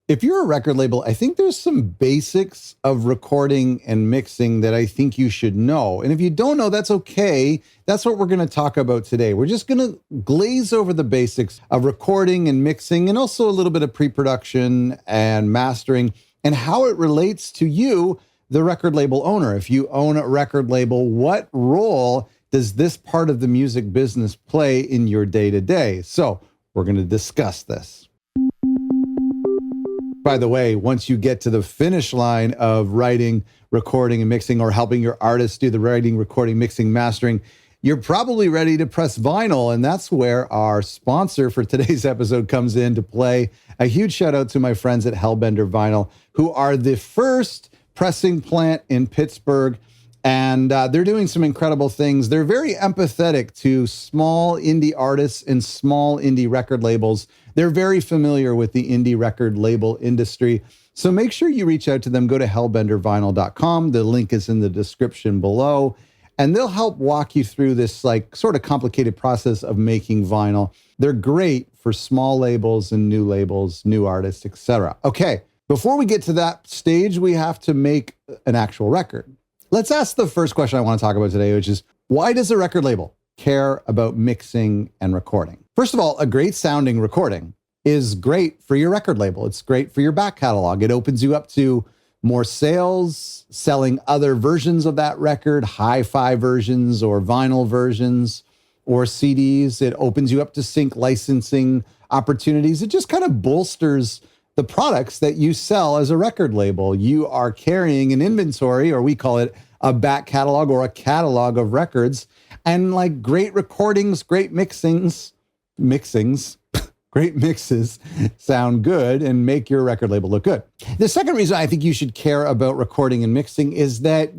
If you're a record label, I think there's some basics of recording and mixing that I think you should know. And if you don't know, that's okay. That's what we're going to talk about today. We're just going to glaze over the basics of recording and mixing, and also a little bit of pre-production and mastering, and how it relates to you, the record label owner. If you own a record label, what role does this part of the music business play in your day-to-day? So we're going to discuss this. By the way, once you get to the finish line of writing, recording, and mixing, or helping your artists do the writing, recording, mixing, mastering, you're probably ready to press vinyl. And that's where our sponsor for today's episode comes into play. A huge shout out to my friends at Hellbender Vinyl, who are the first pressing plant in Pittsburgh. And they're doing some incredible things. They're very empathetic to small indie artists and small indie record labels. They're very familiar with the indie record label industry. So make sure you reach out to them. Go to hellbendervinyl.com. The link is in the description below. And they'll help walk you through this like sort of complicated process of making vinyl. They're great for small labels and new labels, new artists, etc. Okay, before we get to that stage, we have to make an actual record. Let's ask the first question I want to talk about today, which is, why does a record label care about mixing and recording? First of all, a great sounding recording is great for your record label. It's great for your back catalog. It opens you up to more sales, selling other versions of that record, hi-fi versions or vinyl versions or CDs. It opens you up to sync licensing opportunities. It just kind of bolsters the products that you sell as a record label. You are carrying an inventory, or we call it a back catalog or a catalog of records, and like great recordings, great great mixes sound good and make your record label look good. The second reason I think you should care about recording and mixing is that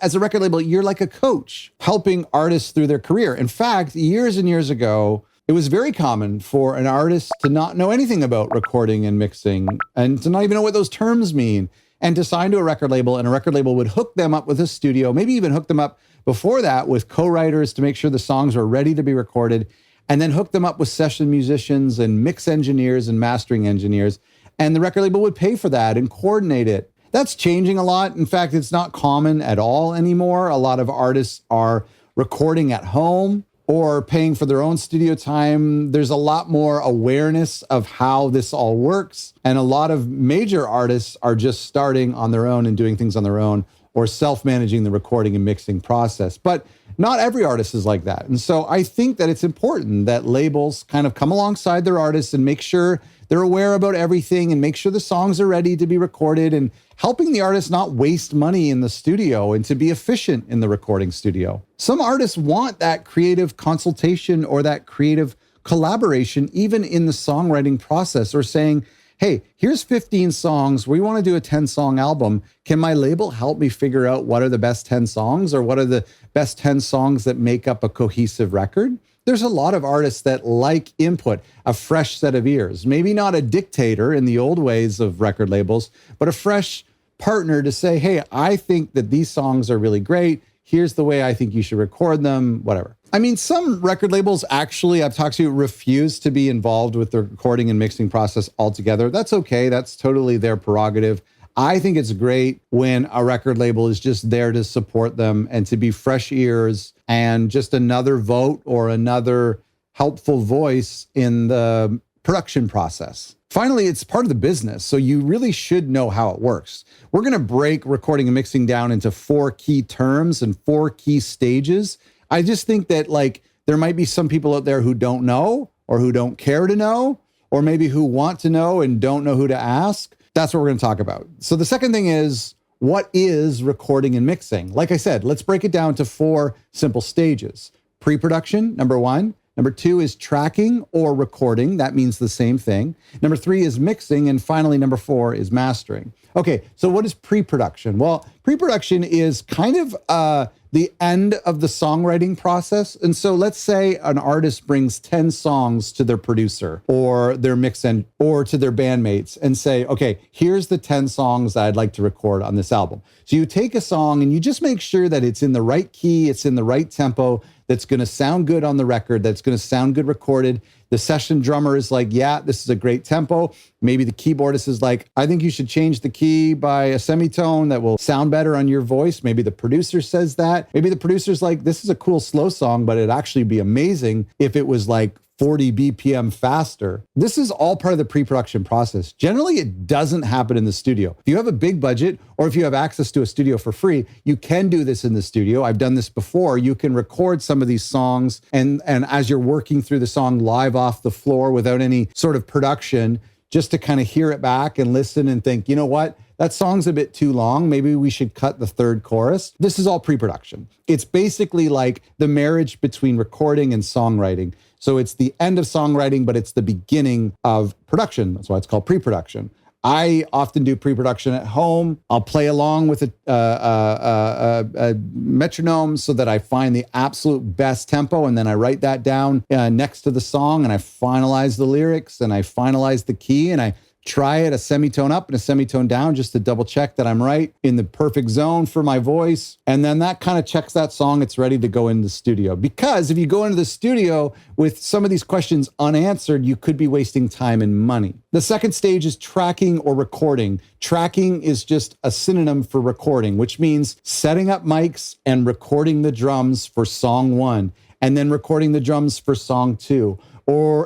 as a record label, you're like a coach helping artists through their career. In fact, years and years ago, it was very common for an artist to not know anything about recording and mixing and to not even know what those terms mean, and to sign to a record label, and a record label would hook them up with a studio, maybe even hook them up before that with co-writers to make sure the songs were ready to be recorded, and then hook them up with session musicians and mix engineers and mastering engineers. And the record label would pay for that and coordinate it. That's changing a lot. In fact, it's not common at all anymore. A lot of artists are recording at home or paying for their own studio time. There's a lot more awareness of how this all works. And a lot of major artists are just starting on their own and doing things on their own, or self-managing the recording and mixing process. But not every artist is like that. And so I think that it's important that labels kind of come alongside their artists and make sure they're aware about everything and make sure the songs are ready to be recorded, and helping the artist not waste money in the studio and to be efficient in the recording studio. Some artists want that creative consultation or that creative collaboration, even in the songwriting process, or saying, hey, here's 15 songs. We want to do a 10-song album. Can my label help me figure out what are the best 10 songs, or what are the best 10 songs that make up a cohesive record? There's a lot of artists that like input, a fresh set of ears, maybe not a dictator in the old ways of record labels, but a fresh partner to say, hey, I think that these songs are really great. Here's the way I think you should record them, whatever. I mean, some record labels actually, I've talked to, refuse to be involved with the recording and mixing process altogether. That's okay. That's totally their prerogative. I think it's great when a record label is just there to support them and to be fresh ears and just another vote or another helpful voice in the production process. Finally, it's part of the business, so you really should know how it works. We're going to break recording and mixing down into 4 key terms and 4 key stages. I just think that there might be some people out there who don't know, or who don't care to know, or maybe who want to know and don't know who to ask. That's what we're going to talk about. So the second thing is, what is recording and mixing? Like I said, let's break it down to 4 simple stages. Pre-production, number 1. Number 2 is tracking or recording. That means the same thing. Number 3 is mixing. And finally, number 4 is mastering. Okay, so what is pre-production? Well, pre-production is kind of the end of the songwriting process. And so let's say an artist brings 10 songs to their producer or their or to their bandmates and say, okay, here's the 10 songs that I'd like to record on this album. So you take a song and you just make sure that it's in the right key, it's in the right tempo, that's going to sound good on the record, that's going to sound good recorded. The session drummer is like, yeah, this is a great tempo. Maybe the keyboardist is like, I think you should change the key by a semitone that will sound better on your voice. Maybe the producer says that. Maybe the producer's like, this is a cool slow song, but it'd actually be amazing if it was like 40 BPM faster. This is all part of the pre-production process. Generally, it doesn't happen in the studio. If you have a big budget or if you have access to a studio for free, you can do this in the studio. I've done this before. You can record some of these songs and as you're working through the song live off the floor without any sort of production, just to kind of hear it back and listen and think, you know what? That song's a bit too long. Maybe we should cut the third chorus. This is all pre-production. It's basically like the marriage between recording and songwriting. So it's the end of songwriting, but it's the beginning of production. That's why it's called pre-production. I often do pre-production at home. I'll play along with a metronome so that I find the absolute best tempo, and then I write that down next to the song, and I finalize the lyrics, and I finalize the key, and I try it a semitone up and a semitone down just to double check that I'm right in the perfect zone for my voice. And then that kind of checks that song. It's ready to go into the studio. Because if you go into the studio with some of these questions unanswered, you could be wasting time and money. The second stage is tracking or recording. Tracking is just a synonym for recording, which means setting up mics and recording the drums for song 1, and then recording the drums for song 2.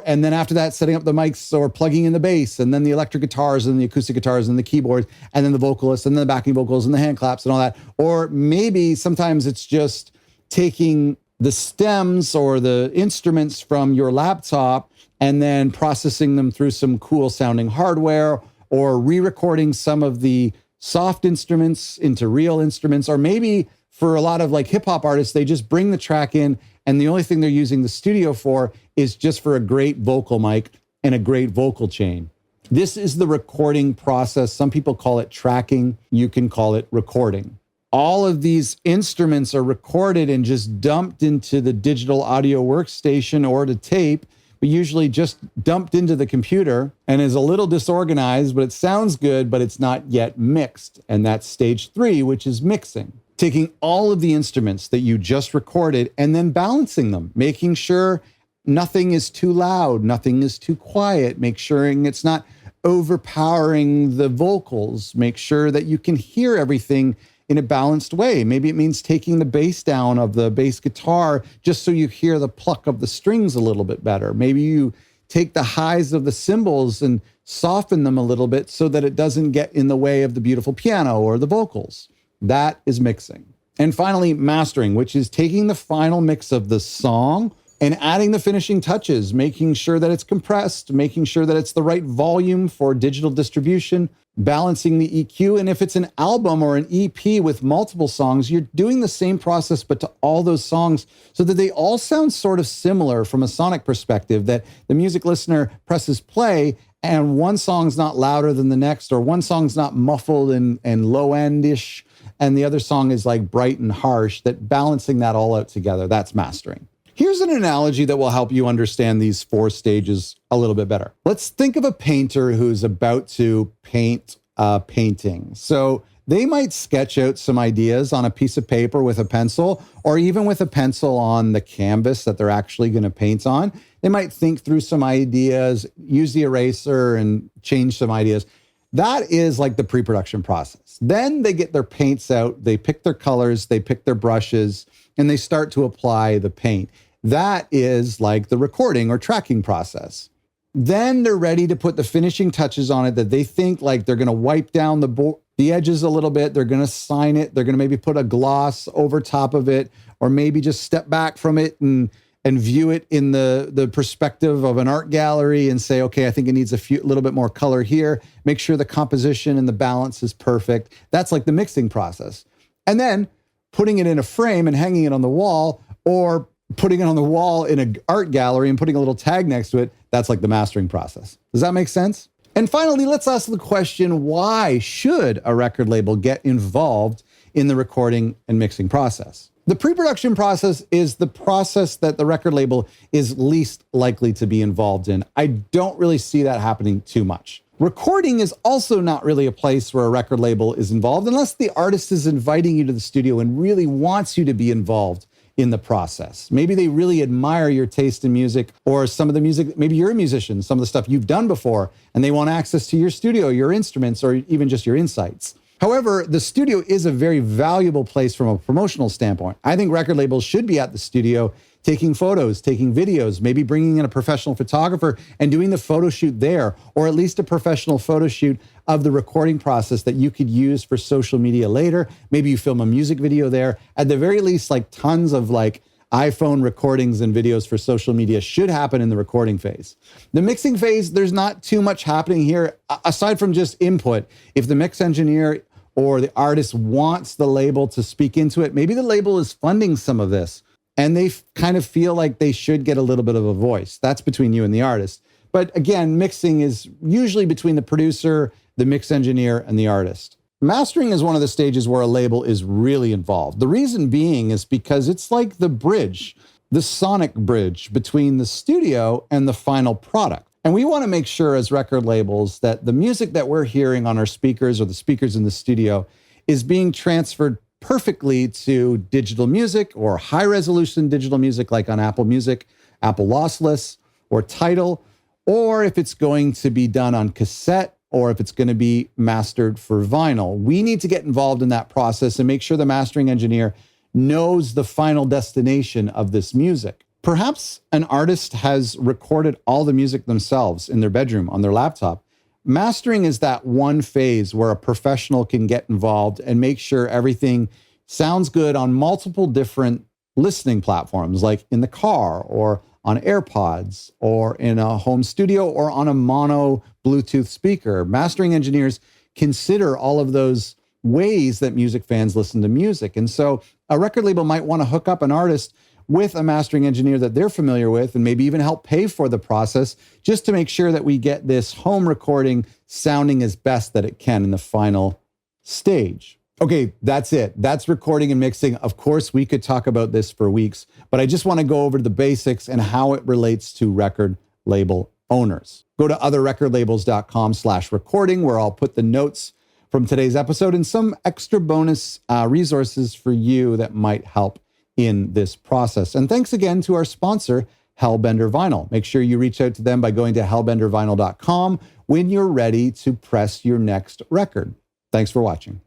And then after that, setting up the mics or plugging in the bass, and then the electric guitars and the acoustic guitars and the keyboards, and then the vocalists and then the backing vocals and the hand claps and all that. Or maybe sometimes it's just taking the stems or the instruments from your laptop and then processing them through some cool sounding hardware, or re-recording some of the soft instruments into real instruments. Or maybe for a lot of like hip hop artists, they just bring the track in, and the only thing they're using the studio for is just for a great vocal mic and a great vocal chain. This is the recording process. Some people call it tracking. You can call it recording. All of these instruments are recorded and just dumped into the digital audio workstation or to tape, but usually just dumped into the computer and is a little disorganized, but it sounds good, but it's not yet mixed. And that's stage 3, which is mixing. Taking all of the instruments that you just recorded and then balancing them, making sure nothing is too loud, nothing is too quiet, make sure it's not overpowering the vocals, make sure that you can hear everything in a balanced way. Maybe it means taking the bass down of the bass guitar just so you hear the pluck of the strings a little bit better. Maybe you take the highs of the cymbals and soften them a little bit so that it doesn't get in the way of the beautiful piano or the vocals. That is mixing. And finally, mastering, which is taking the final mix of the song and adding the finishing touches, making sure that it's compressed, making sure that it's the right volume for digital distribution, balancing the EQ. And if it's an album or an EP with multiple songs, you're doing the same process, but to all those songs so that they all sound sort of similar from a sonic perspective, that the music listener presses play and one song's not louder than the next, or one song's not muffled and low-end-ish, and the other song is like bright and harsh, that balancing that all out together, that's mastering. Here's an analogy that will help you understand these 4 stages a little bit better. Let's think of a painter who's about to paint a painting. So they might sketch out some ideas on a piece of paper with a pencil, or even with a pencil on the canvas that they're actually going to paint on. They might think through some ideas, use the eraser and change some ideas. That is like the pre-production process. Then they get their paints out, they pick their colors, they pick their brushes, and they start to apply the paint. That is like the recording or tracking process. Then they're ready to put the finishing touches on it that they think like they're going to wipe down the edges a little bit. They're going to sign it. They're going to maybe put a gloss over top of it, or maybe just step back from it and view it in the perspective of an art gallery and say, okay, I think it needs a little bit more color here. Make sure the composition and the balance is perfect. That's like the mixing process. And then putting it in a frame and hanging it on the wall, or putting it on the wall in an art gallery and putting a little tag next to it, that's like the mastering process. Does that make sense? And finally, let's ask the question, why should a record label get involved in the recording and mixing process? The pre-production process is the process that the record label is least likely to be involved in. I don't really see that happening too much. Recording is also not really a place where a record label is involved unless the artist is inviting you to the studio and really wants you to be involved in the process. Maybe they really admire your taste in music or some of the music, maybe you're a musician, some of the stuff you've done before, and they want access to your studio, your instruments, or even just your insights. However, the studio is a very valuable place from a promotional standpoint. I think record labels should be at the studio taking photos, taking videos, maybe bringing in a professional photographer and doing the photo shoot there, or at least a professional photo shoot of the recording process that you could use for social media later. Maybe you film a music video there. At the very least, like tons of like iPhone recordings and videos for social media should happen in the recording phase. The mixing phase, there's not too much happening here aside from just input. If the mix engineer or the artist wants the label to speak into it, maybe the label is funding some of this and they kind of feel like they should get a little bit of a voice. That's between you and the artist. But again, mixing is usually between the producer, the mix engineer, and the artist. Mastering is one of the stages where a label is really involved. The reason being is because it's like the bridge, the sonic bridge between the studio and the final product. And we want to make sure as record labels that the music that we're hearing on our speakers or the speakers in the studio is being transferred perfectly to digital music or high resolution digital music like on Apple Music, Apple Lossless, or Tidal, or if it's going to be done on cassette or if it's going to be mastered for vinyl. We need to get involved in that process and make sure the mastering engineer knows the final destination of this music. Perhaps an artist has recorded all the music themselves in their bedroom on their laptop. Mastering is that one phase where a professional can get involved and make sure everything sounds good on multiple different listening platforms, like in the car or on AirPods or in a home studio or on a mono Bluetooth speaker. Mastering engineers consider all of those ways that music fans listen to music. And so a record label might want to hook up an artist with a mastering engineer that they're familiar with and maybe even help pay for the process just to make sure that we get this home recording sounding as best that it can in the final stage. Okay, that's it. That's recording and mixing. Of course, we could talk about this for weeks, but I just want to go over the basics and how it relates to record label owners. Go to otherrecordlabels.com/recording, where I'll put the notes from today's episode and some extra bonus resources for you that might help in this process. And thanks again to our sponsor, Hellbender Vinyl. Make sure you reach out to them by going to hellbendervinyl.com when you're ready to press your next record. Thanks for watching.